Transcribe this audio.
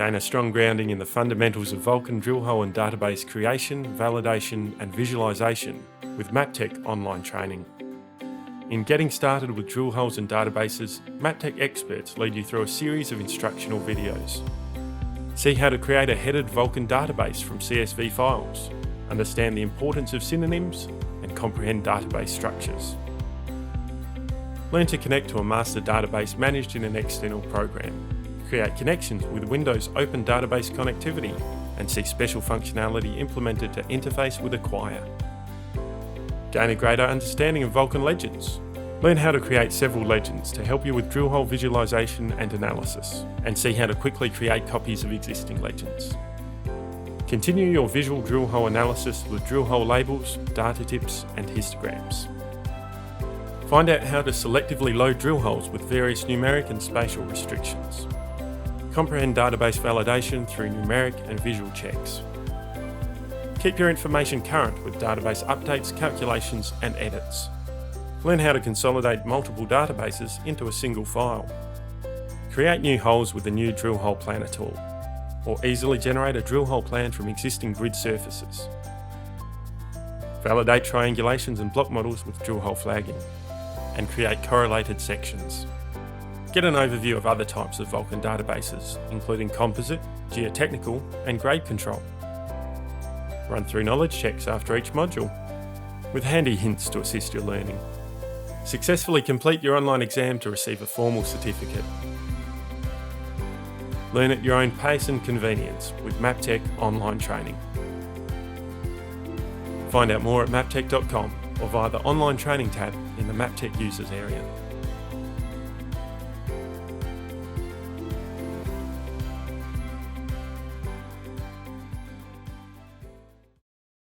Gain a strong grounding in the fundamentals of Vulkan drill hole and database creation, validation and visualization with Maptek online training. In getting started with drill holes and databases, Maptek experts lead you through a series of instructional videos. See how to create a headed Vulkan database from CSV files, understand the importance of synonyms, and comprehend database structures. Learn to connect to a master database managed in an external program. Create connections with Windows Open Database Connectivity and see special functionality implemented to interface with Acquire. Gain a greater understanding of Vulkan legends. Learn how to create several legends to help you with drill hole visualization and analysis, and see how to quickly create copies of existing legends. Continue your visual drill hole analysis with drill hole labels, data tips, and histograms. Find out how to selectively load drill holes with various numeric and spatial restrictions. Comprehend database validation through numeric and visual checks. Keep your information current with database updates, calculations, and edits. Learn how to consolidate multiple databases into a single file. Create new holes with the new Drill Hole Planner tool, or easily generate a drill hole plan from existing grid surfaces. Validate triangulations and block models with drill hole flagging, and create correlated sections. Get an overview of other types of Vulkan databases, including composite, geotechnical, and grade control. Run through knowledge checks after each module, with handy hints to assist your learning. Successfully complete your online exam to receive a formal certificate. Learn at your own pace and convenience with Maptek online training. Find out more at maptek.com or via the online training tab in the Maptek users area.